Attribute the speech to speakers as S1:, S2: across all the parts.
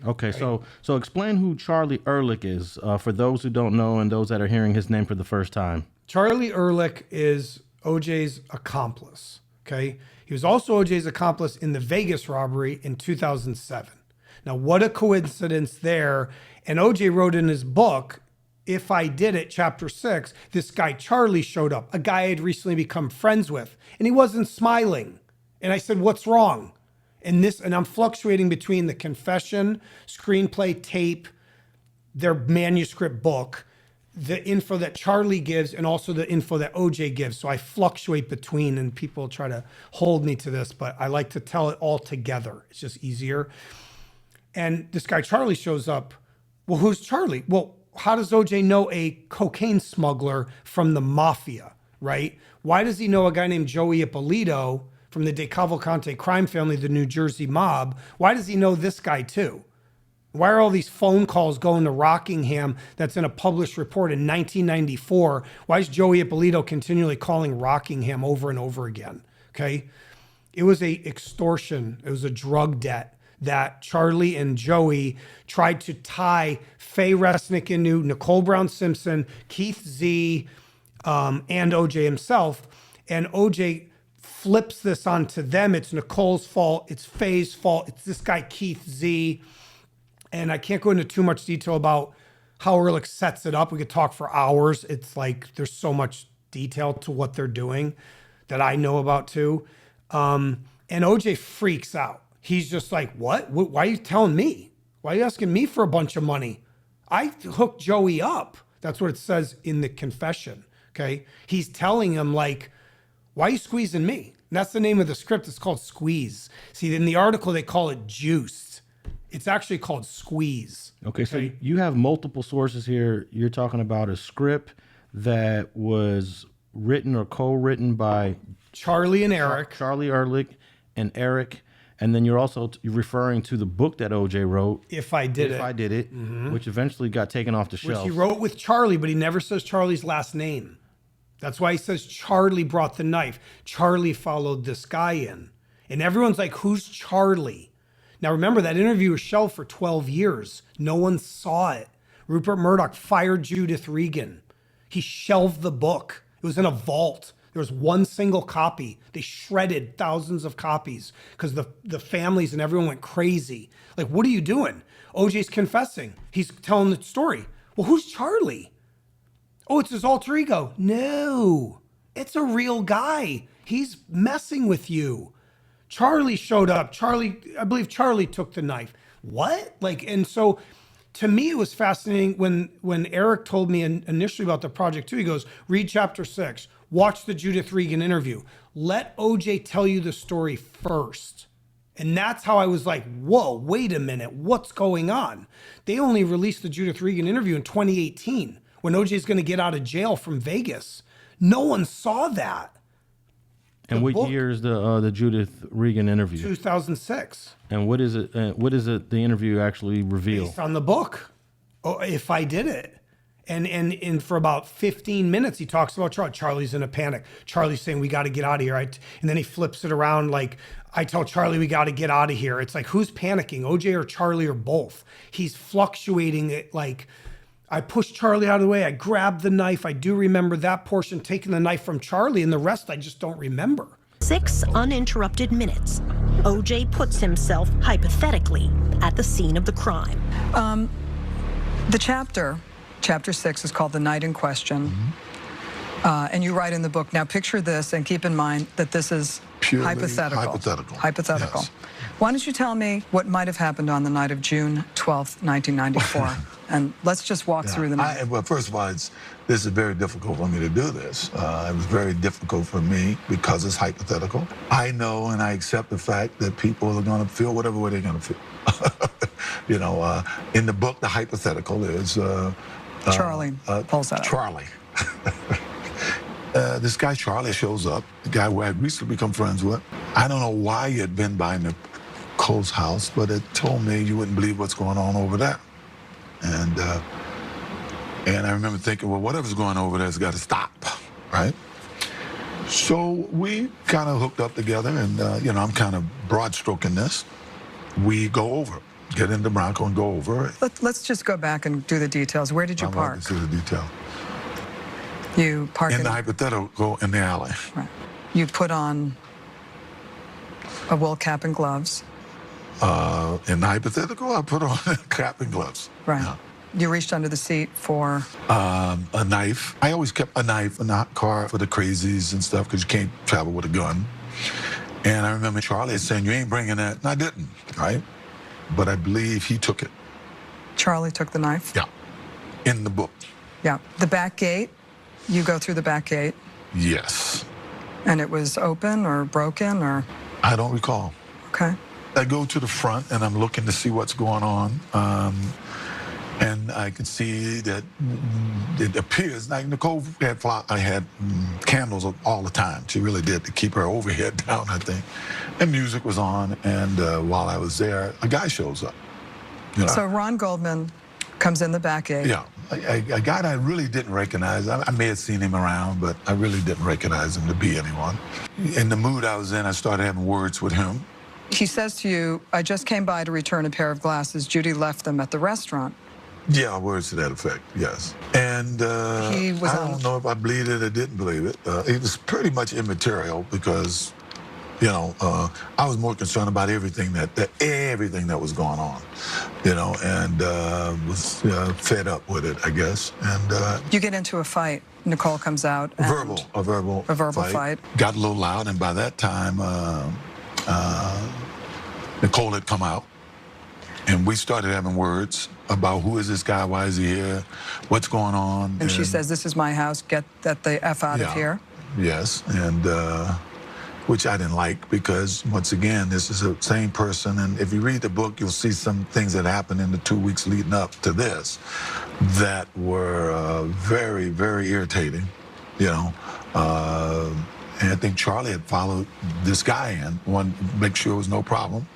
S1: Okay, so explain who Charlie Ehrlich is for those who don't know and those that are hearing his name for the first time.
S2: Charlie Ehrlich is OJ's accomplice, okay? He was also OJ's accomplice in the Vegas robbery in 2007. Now, what a coincidence there. And OJ wrote in his book, If I Did It, chapter 6, this guy Charlie showed up, a guy I had recently become friends with, and he wasn't smiling. And I said, what's wrong? And I'm fluctuating between the confession, screenplay, tape, their manuscript book, the info that Charlie gives, and also the info that OJ gives. So I fluctuate between, and people try to hold me to this, but I like to tell it all together. It's just easier. And this guy Charlie shows up. Well, who's Charlie? Well, how does OJ know a cocaine smuggler from the mafia, right? Why does he know a guy named Joey Ippolito from the De Cavalcante crime family, the New Jersey mob? Why does he know this guy too? Why are all these phone calls going to Rockingham that's in a published report in 1994? Why is Joey Ippolito continually calling Rockingham over and over again? Okay. It was a extortion. It was a drug debt that Charlie and Joey tried to tie Faye Resnick into, Nicole Brown Simpson, Keith Z, and OJ himself. And OJ flips this onto them. It's Nicole's fault. It's Faye's fault. It's this guy, Keith Z. And I can't go into too much detail about how Ehrlich sets it up. We could talk for hours. It's like there's so much detail to what they're doing that I know about too. And OJ freaks out. He's just like, what? Why are you telling me? Why are you asking me for a bunch of money? I hooked Joey up. That's what it says in the confession, okay? He's telling him like, why are you squeezing me? And that's the name of the script. It's called Squeeze. See, in the article, they call it Juiced. It's actually called Squeeze.
S1: Okay, so you have multiple sources here. You're talking about a script that was written or co-written by
S2: Charlie and Ehrlich.
S1: Charlie Ehrlich and Eric. And then you're also referring to the book that OJ wrote,
S2: If I Did It,
S1: which eventually got taken off the shelf.
S2: Which he wrote with Charlie, but he never says Charlie's last name. That's why he says Charlie brought the knife. Charlie followed this guy in. And everyone's like, who's Charlie? Now remember, that interview was shelved for 12 years. No one saw it. Rupert Murdoch fired Judith Regan. He shelved the book. It was in a vault. There was one single copy. They shredded thousands of copies because the families and everyone went crazy. Like, what are you doing? OJ's confessing. He's telling the story. Well, who's Charlie? Oh, it's his alter ego. No, it's a real guy. He's messing with you. Charlie showed up. I believe Charlie took the knife. What? Like, and so to me, it was fascinating when Eric told me initially about the project too. He goes, read chapter 6. Watch the Judith Regan interview. Let OJ tell you the story first. And that's how I was like, whoa, wait a minute. What's going on? They only released the Judith Regan interview in 2018 when OJ's going to get out of jail from Vegas. No one saw that.
S1: And what year is the Judith Regan interview?
S2: 2006.
S1: And what is it? The interview actually reveal?
S2: Based on the book. Oh, If I Did It. And for about 15 minutes, he talks about Charlie. Charlie's in a panic. Charlie's saying, we got to get out of here. And then he flips it around like, I tell Charlie, we got to get out of here. It's like, who's panicking, OJ or Charlie or both? He's fluctuating it like, I pushed Charlie out of the way. I grabbed the knife. I do remember that portion, taking the knife from Charlie, and the rest I just don't remember.
S3: 6 uninterrupted minutes. OJ puts himself, hypothetically, at the scene of the crime.
S4: The Chapter 6 is called The Night in Question. And you write in the book, now picture this and keep in mind that this is
S5: purely
S4: hypothetical.
S5: Hypothetical.
S4: Yes. Why don't you tell me what might have happened on the night of June 12th, 1994? And let's just walk through the night.
S5: Well, first of all, this is very difficult for me to do this. It was very difficult for me because it's hypothetical. I know and I accept the fact that people are going to feel whatever way they're going to feel. You know, in the book, the hypothetical is...
S4: Charlie pulls that up.
S5: Charlie. This guy Charlie shows up, the guy who I had recently become friends with. I don't know why he had been by Nicole's house, but it told me you wouldn't believe what's going on over there. And I remember thinking, well, whatever's going on over there has got to stop, right? So we kind of hooked up together, and you know, I'm kind of broad stroking this. We go over. get in the Bronco and go over.
S4: Let's just go back and do the details. Where did you
S5: I'd
S4: park?
S5: like to see the detail.
S4: You park
S5: In the hypothetical, in the alley.
S4: Right. You put on a wool cap and gloves.
S5: In the hypothetical, I put on a cap and gloves.
S4: Right.
S5: Yeah.
S4: You reached under the seat for?
S5: A knife. I always kept a knife in the car for the crazies and stuff because you can't travel with a gun. And I remember Charlie saying, "You ain't bringing that." And I didn't, right? But I believe he took it.
S4: Charlie took the knife?
S5: Yeah. In the book.
S4: Yeah. The back gate, you go through the back gate?
S5: Yes.
S4: And it was open or broken or?
S5: I don't recall.
S4: Okay.
S5: I go to the front and I'm looking to see what's going on. And I can see that it appears like Nicole had candles all the time. She really did, to keep her overhead down, I think. And music was on, and while I was there, a guy shows up. You know?
S4: So Ron Goldman comes in the back gate.
S5: Yeah, a guy that I really didn't recognize. I may have seen him around, but I really didn't recognize him to be anyone. In the mood I was in, I started having words with him.
S4: He says to you, "I just came by to return a pair of glasses. Judy left them at the restaurant."
S5: Yeah, words to that effect, yes. And
S4: He was
S5: I don't know if I believed it or didn't believe it. It was pretty much immaterial because, you know, I was more concerned about everything that was going on, you know, and was fed up with it, I guess. And
S4: You get into a fight. Nicole comes out.
S5: a verbal
S4: fight.
S5: Got a little loud, and by that time, Nicole had come out. And we started having words about who is this guy, why is he here, what's going on.
S4: And she says, "This is my house, get the F out of here."
S5: Yes, and which I didn't like because, once again, this is the same person. And if you read the book, you'll see some things that happened in the 2 weeks leading up to this that were very, very irritating, you know. And I think Charlie had followed this guy in, wanted to make sure it was no problem,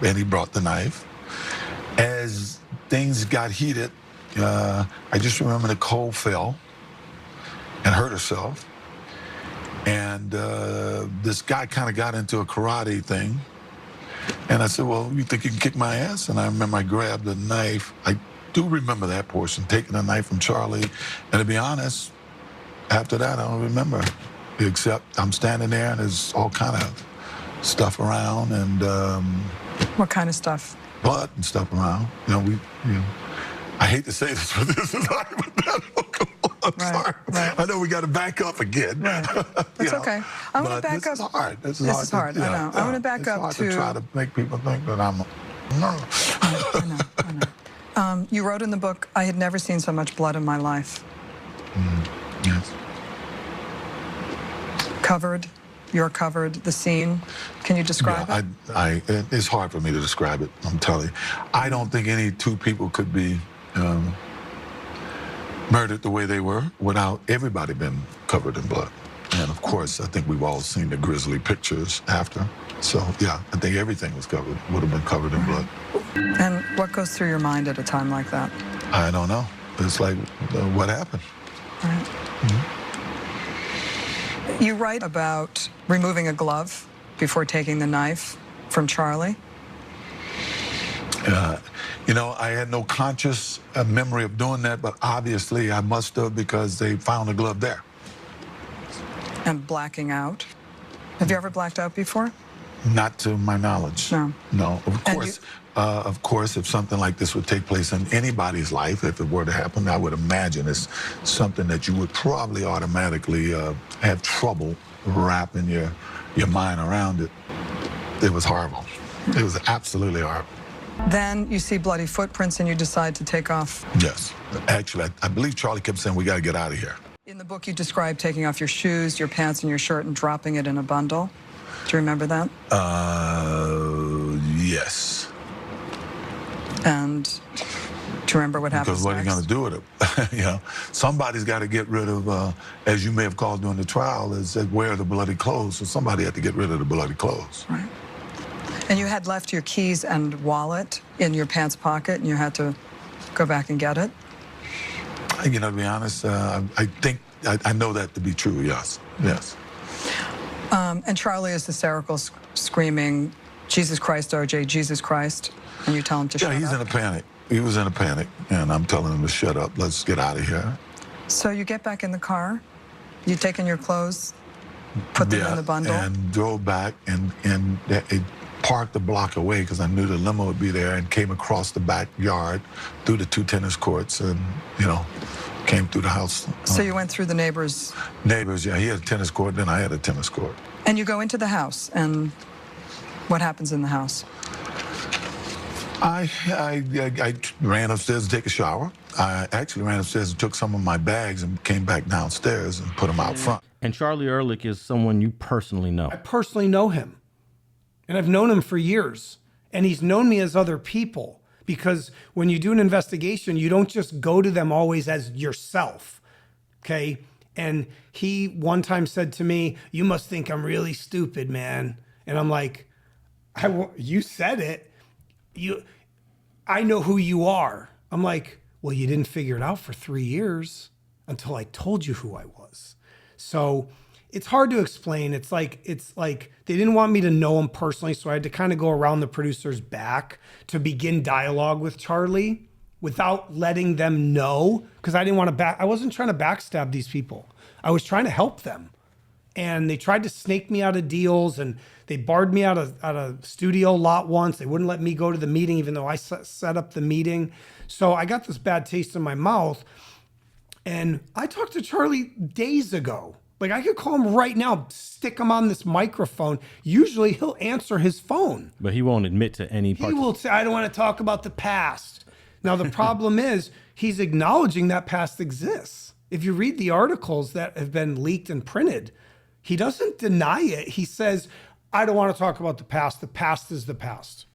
S5: and he brought the knife. As things got heated, I just remember Nicole fell and hurt herself. And this guy kind of got into a karate thing. And I said, "Well, you think you can kick my ass?" And I remember I grabbed the knife. I do remember that portion, taking the knife from Charlie. And to be honest, after that, I don't remember. Except I'm standing there and there's all kind of stuff around and...
S4: What kind of stuff?
S5: Blood and stuff around. You know, I hate to say this, but this is hypothetical. I'm sorry.
S4: Right.
S5: I know we got to back up again.
S4: Right. That's okay. I'm going to back up.
S5: This is hard.
S4: This is hard. I know. I'm going to back up
S5: to try to make people think that I'm.
S4: I know. You wrote in the book, "I had never seen so much blood in my life."
S5: Yes.
S4: Covered. You're covered. The scene. Can you describe it?
S5: It's hard for me to describe it. I'm telling you. I don't think any two people could be murdered the way they were without everybody being covered in blood. And of course, I think we've all seen the grisly pictures after. So yeah, I think everything would have been covered in blood.
S4: And what goes through your mind at a time like that?
S5: I don't know. It's like, what happened?
S4: Right.
S5: Mm-hmm.
S4: You write about removing a glove before taking the knife from Charlie.
S5: You know, I had no conscious memory of doing that, but obviously I must have because they found a glove there.
S4: And blacking out. Have you ever blacked out before?
S5: Not to my knowledge.
S4: No.
S5: No. Of course, if something like this would take place in anybody's life, if it were to happen, I would imagine it's something that you would probably automatically have trouble wrapping your mind around it. It was horrible. It was absolutely horrible.
S4: Then you see bloody footprints and you decide to take off.
S5: Yes. Actually, I believe Charlie kept saying, "We got to get out of here."
S4: In the book, you describe taking off your shoes, your pants, and your shirt and dropping it in a bundle. Do you remember that?
S5: Yes.
S4: And do you remember what happens
S5: Because what
S4: next?
S5: are you going to do with it? You know, somebody's got to get rid of, as you may have called during the trial, is that wear the bloody clothes. So somebody had to get rid of the bloody clothes.
S4: Right. And you had left your keys and wallet in your pants pocket, and you had to go back and get it?
S5: You know, to be honest, I think I know that to be true. Yes, yes.
S4: And Charlie is hysterical, screaming, Jesus Christ, OJ, Jesus Christ, and you tell him to shut up?
S5: Yeah, he's in a panic. He was in a panic, and I'm telling him to shut up. Let's get out of here.
S4: So you get back in the car, you take in your clothes, put them in the bundle?
S5: And drove back and it parked a block away because I knew the limo would be there, and came across the backyard through the 2 tennis courts and, came through the house.
S4: So you went through the neighbors?
S5: Neighbors, yeah. He had a tennis court, then I had a tennis court.
S4: And you go into the house, and what happens in the house?
S5: I ran upstairs to take a shower. I actually ran upstairs and took some of my bags and came back downstairs and put them out front.
S1: And Charlie Ehrlich is someone you personally know.
S2: I personally know him. And I've known him for years. And he's known me as other people. Because when you do an investigation, you don't just go to them always as yourself. Okay? And he one time said to me, "You must think I'm really stupid, man." And I'm like, you said it. I know who you are. I'm like, well, you didn't figure it out for 3 years until I told you who I was. So it's hard to explain. It's like they didn't want me to know him personally, so I had to kind of go around the producer's back to begin dialogue with Charlie without letting them know, because I didn't want to I wasn't trying to backstab these people. I was trying to help them. And they tried to snake me out of deals, and they barred me out of studio lot once. They wouldn't let me go to the meeting, even though I set up the meeting. So I got this bad taste in my mouth. And I talked to Charlie days ago. Like, I could call him right now, stick him on this microphone. Usually he'll answer his phone.
S1: But he won't admit to any part.
S2: He will say, "I don't want to talk about the past." Now, the problem is he's acknowledging that past exists. If you read the articles that have been leaked and printed, he doesn't deny it. He says, "I don't want to talk about the past. The past is the past."